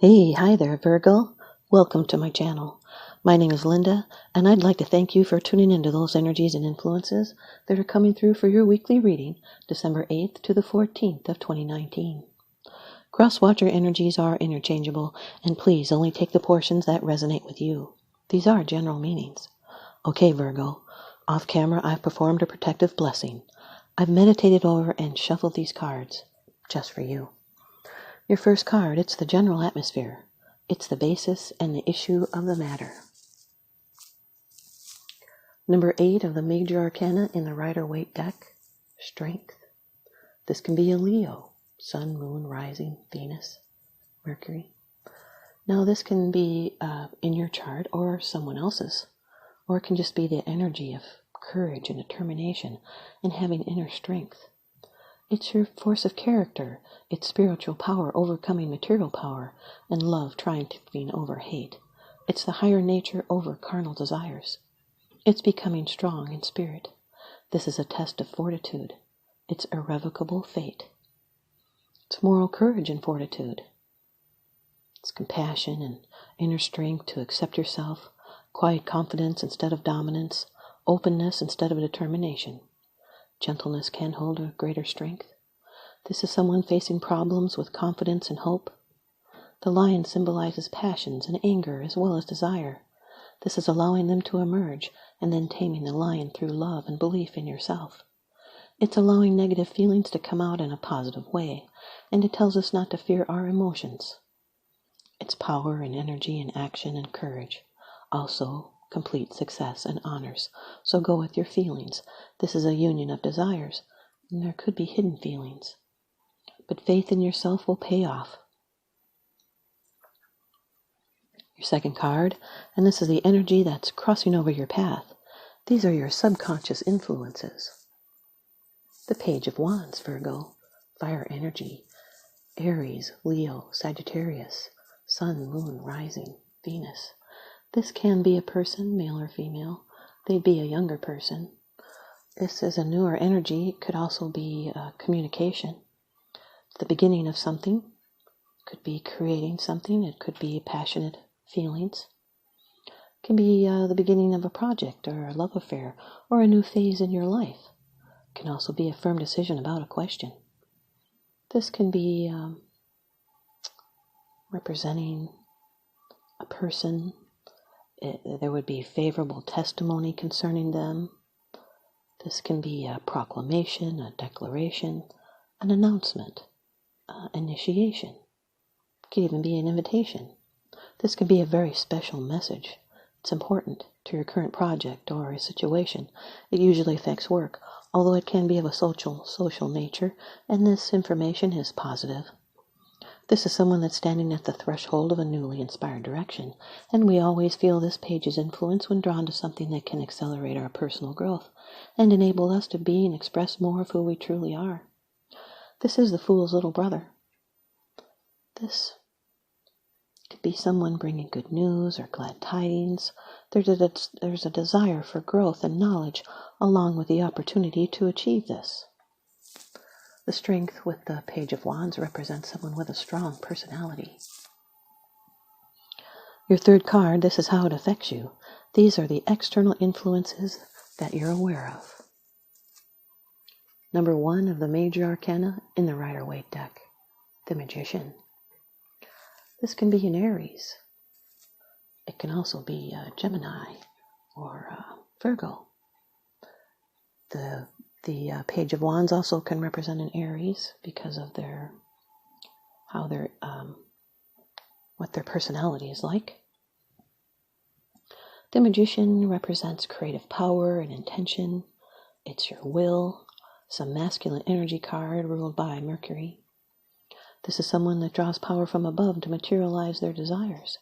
Hey, hi there, Virgo. Welcome to my channel. My name is Lynda, and I'd like to thank you for tuning into those energies and influences that are coming through for your weekly reading, December 8th to the 14th of 2019. Cross-watcher energies are interchangeable, and please only take the portions that resonate with you. These are general meanings. Okay, Virgo. Off camera, I've performed a protective blessing. I've meditated over and shuffled these cards, just for you. Your first card, it's the general atmosphere. It's the basis and the issue of the matter. Number 8 of the major arcana in the Rider-Waite deck, strength. This can be a Leo, Sun, Moon, Rising, Venus, Mercury. Now this can be in your chart or someone else's, or it can just be the energy of courage and determination and having inner strength. It's your force of character, it's spiritual power overcoming material power, and love triumphing over hate. It's the higher nature over carnal desires. It's becoming strong in spirit. This is a test of fortitude. It's irrevocable fate. It's moral courage and fortitude. It's compassion and inner strength to accept yourself, quiet confidence instead of dominance, openness instead of determination. Gentleness can hold a greater strength. This is someone facing problems with confidence and hope. The lion symbolizes passions and anger as well as desire. This is allowing them to emerge and then taming the lion through love and belief in yourself. It's allowing negative feelings to come out in a positive way, and it tells us not to fear our emotions. It's power and energy and action and courage. Also, complete success and honors. So go with your feelings. This is a union of desires, and there could be hidden feelings. But faith in yourself will pay off. Your second card, and this is the energy that's crossing over your path. These are your subconscious influences. The Page of Wands, Virgo, fire energy, Aries, Leo, Sagittarius, Sun, Moon, Rising, Venus. This can be a person, male or female. They'd be a younger person. This is a newer energy. It could also be communication. It's the beginning of something. It could be creating something. It could be passionate feelings. It can be the beginning of a project or a love affair or a new phase in your life. It can also be a firm decision about a question. This can be representing a person. There would be favorable testimony concerning them. This can be a proclamation, a declaration, an announcement, initiation. It could even be an invitation. This could be a very special message. It's important to your current project or a situation. It usually affects work, although it can be of a social nature, and this information is positive. This is someone that's standing at the threshold of a newly inspired direction, and we always feel this page's influence when drawn to something that can accelerate our personal growth and enable us to be and express more of who we truly are. This is the Fool's little brother. This could be someone bringing good news or glad tidings. There's a desire for growth and knowledge, along with the opportunity to achieve this. The strength with the Page of Wands represents someone with a strong personality. Your third card, this is how it affects you. These are the external influences that you're aware of. Number 1 of the major arcana in the Rider-Waite deck, the Magician. This can be an Aries. It can also be a Gemini or Virgo. The Page of Wands also can represent an Aries because of what their personality is like. The Magician represents creative power and intention. It's your will. It's a masculine energy card ruled by Mercury. This is someone that draws power from above to materialize their desires.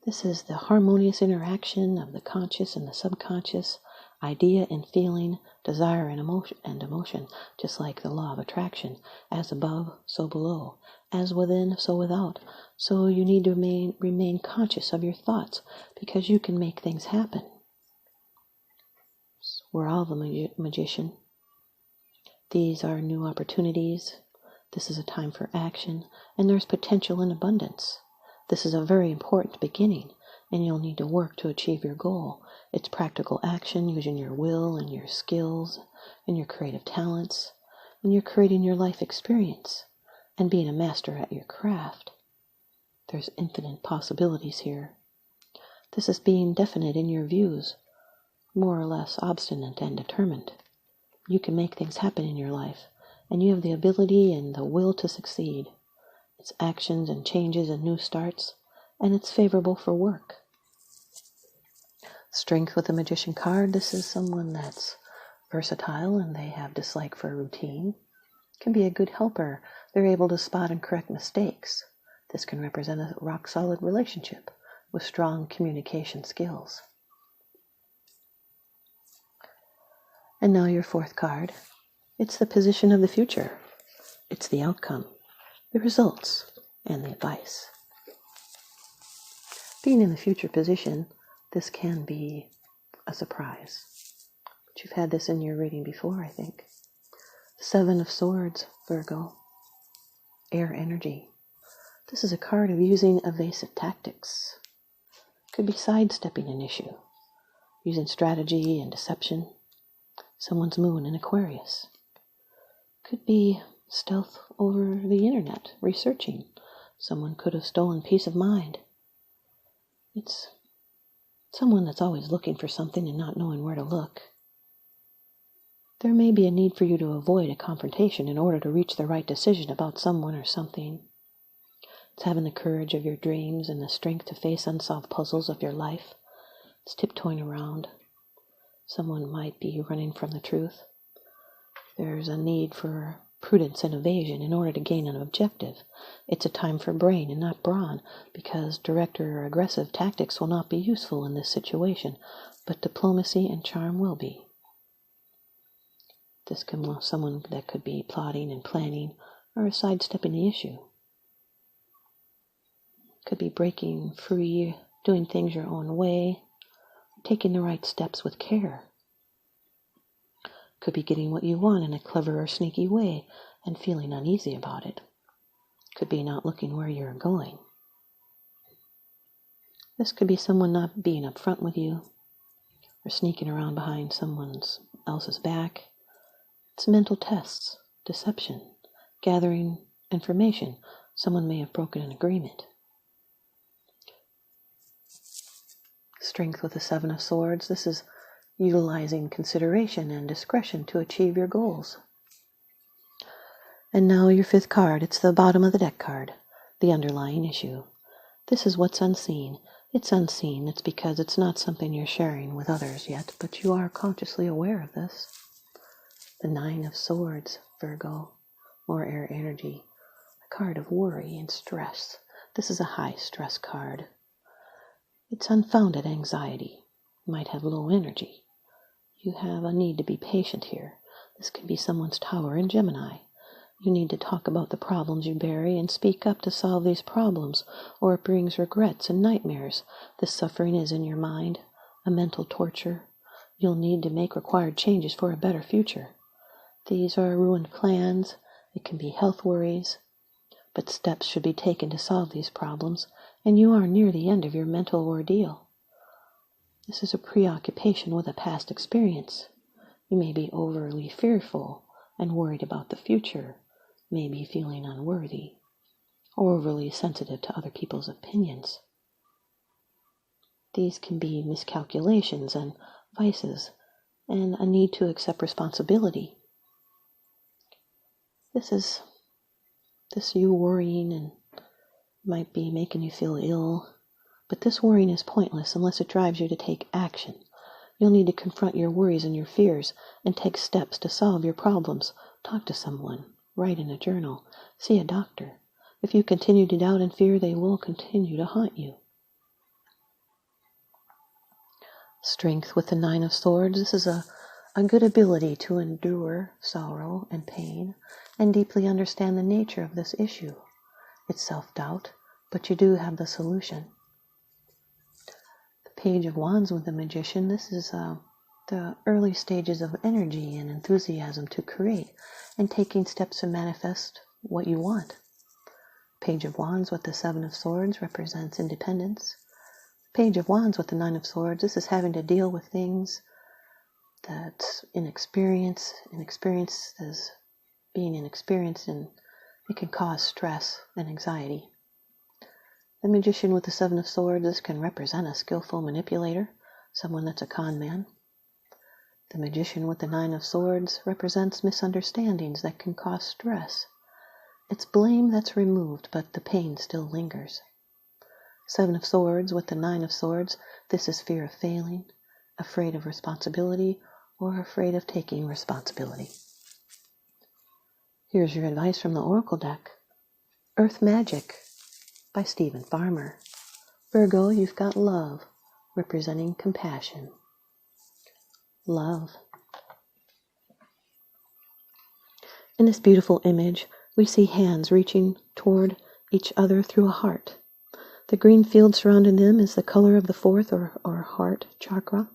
This is the harmonious interaction of the conscious and the subconscious, idea and feeling, desire and emotion, just like the law of attraction, as above, so below, as within, so without. So you need to remain conscious of your thoughts, because you can make things happen. We're all the magician. These are new opportunities. This is a time for action, and there's potential in abundance. This is a very important beginning, and you'll need to work to achieve your goal. It's practical action using your will and your skills and your creative talents, and you're creating your life experience and being a master at your craft. There's infinite possibilities here. This is being definite in your views, more or less obstinate and determined. You can make things happen in your life, and you have the ability and the will to succeed. It's actions and changes and new starts, and it's favorable for work. Strength with the Magician card. This is someone that's versatile and they have dislike for routine. Can be a good helper. They're able to spot and correct mistakes. This can represent a rock-solid relationship with strong communication skills. And now your fourth card. It's the position of the future. It's the outcome, the results, and the advice. Being in the future position, this can be a surprise. But you've had this in your reading before, I think. Seven of Swords, Virgo. Air energy. This is a card of using evasive tactics. Could be sidestepping an issue, using strategy and deception. Someone's moon in Aquarius. Could be stealth over the internet, researching. Someone could have stolen peace of mind. It's someone that's always looking for something and not knowing where to look. There may be a need for you to avoid a confrontation in order to reach the right decision about someone or something. It's having the courage of your dreams and the strength to face unsolved puzzles of your life. It's tiptoeing around. Someone might be running from the truth. There's a need for prudence and evasion in order to gain an objective. It's a time for brain and not brawn, because direct or aggressive tactics will not be useful in this situation, but diplomacy and charm will be. This can be someone that could be plotting and planning or sidestepping the issue. Could be breaking free, doing things your own way, taking the right steps with care. Could be getting what you want in a clever or sneaky way and feeling uneasy about it. Could be not looking where you're going. This could be someone not being upfront with you or sneaking around behind someone else's back. It's mental tests, deception, gathering information. Someone may have broken an agreement. Strength with the Seven of Swords. This is utilizing consideration and discretion to achieve your goals. And now your fifth card. It's the bottom of the deck card, the underlying issue. This is what's unseen. It's unseen. It's because it's not something you're sharing with others yet, but you are consciously aware of this. The Nine of Swords, Virgo, more air energy, a card of worry and stress. This is a high stress card. It's unfounded anxiety. You might have low energy. You have a need to be patient here. This can be someone's tower in Gemini. You need to talk about the problems you bury and speak up to solve these problems, or it brings regrets and nightmares. This suffering is in your mind, a mental torture. You'll need to make required changes for a better future. These are ruined plans. It can be health worries. But steps should be taken to solve these problems, and you are near the end of your mental ordeal. This is a preoccupation with a past experience. You may be overly fearful and worried about the future, maybe feeling unworthy, or overly sensitive to other people's opinions. These can be miscalculations and vices, and a need to accept responsibility. This you worrying and might be making you feel ill, but this worrying is pointless unless it drives you to take action. You'll need to confront your worries and your fears and take steps to solve your problems. Talk to someone, write in a journal, see a doctor. If you continue to doubt and fear, they will continue to haunt you. Strength with the Nine of Swords. This is a good ability to endure sorrow and pain and deeply understand the nature of this issue. It's self-doubt, but you do have the solution. The Page of Wands with the Magician. This is the early stages of energy and enthusiasm to create and taking steps to manifest what you want. Page of Wands with the Seven of Swords represents independence. Page of Wands with the Nine of Swords, this is having to deal with things that's inexperience. Inexperience is being inexperienced, and it can cause stress and anxiety. The Magician with the Seven of Swords, this can represent a skillful manipulator, someone that's a con man. The Magician with the Nine of Swords represents misunderstandings that can cause stress. It's blame that's removed, but the pain still lingers. Seven of Swords with the Nine of Swords, this is fear of failing, afraid of responsibility, or afraid of taking responsibility. Here's your advice from the Oracle deck. Earth Magic by Stephen Farmer. Virgo, you've got love, representing compassion. Love. In this beautiful image, we see hands reaching toward each other through a heart. The green field surrounding them is the color of the fourth or heart chakra.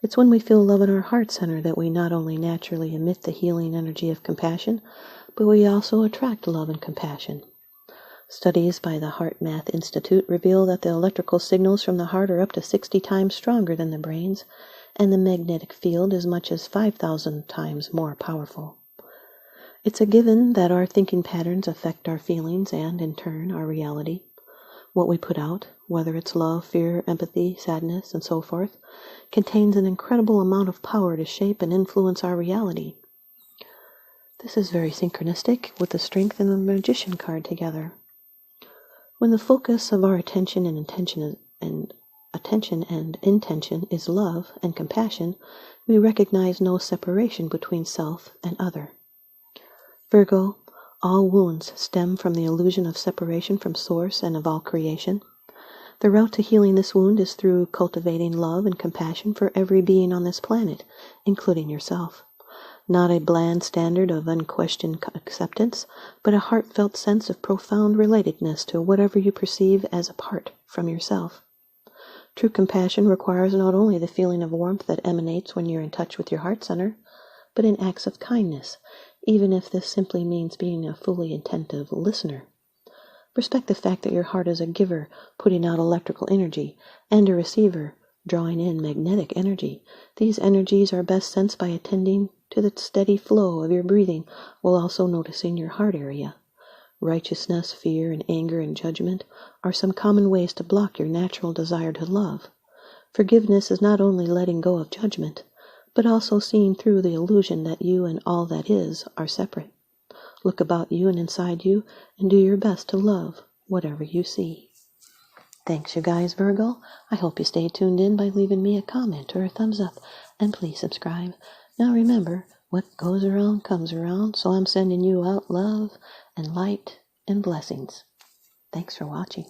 It's when we feel love in our heart center that we not only naturally emit the healing energy of compassion, but we also attract love and compassion. Studies by the Heart Math Institute reveal that the electrical signals from the heart are up to 60 times stronger than the brain's, and the magnetic field as much as 5,000 times more powerful. It's a given that our thinking patterns affect our feelings and, in turn, our reality. What we put out, whether it's love, fear, empathy, sadness, and so forth, contains an incredible amount of power to shape and influence our reality. This is very synchronistic with the Strength and the Magician card together. When the focus of our attention and intention is love and compassion, we recognize no separation between self and other. Virgo, all wounds stem from the illusion of separation from Source and of all creation. The route to healing this wound is through cultivating love and compassion for every being on this planet, including yourself. Not a bland standard of unquestioned acceptance, but a heartfelt sense of profound relatedness to whatever you perceive as apart from yourself. True compassion requires not only the feeling of warmth that emanates when you're in touch with your heart center, but in acts of kindness, even if this simply means being a fully attentive listener. Respect the fact that your heart is a giver, putting out electrical energy, and a receiver, drawing in magnetic energy. These energies are best sensed by attending to the steady flow of your breathing, while also noticing your heart area. Righteousness, fear, and anger and judgment are some common ways to block your natural desire to love. Forgiveness is not only letting go of judgment, but also seeing through the illusion that you and all that is are separate. Look about you and inside you, and do your best to love whatever you see. Thanks, you guys, Virgo. I hope you stay tuned in by leaving me a comment or a thumbs up, and please subscribe. Now remember, what goes around comes around, so I'm sending you out love and light and blessings. Thanks for watching.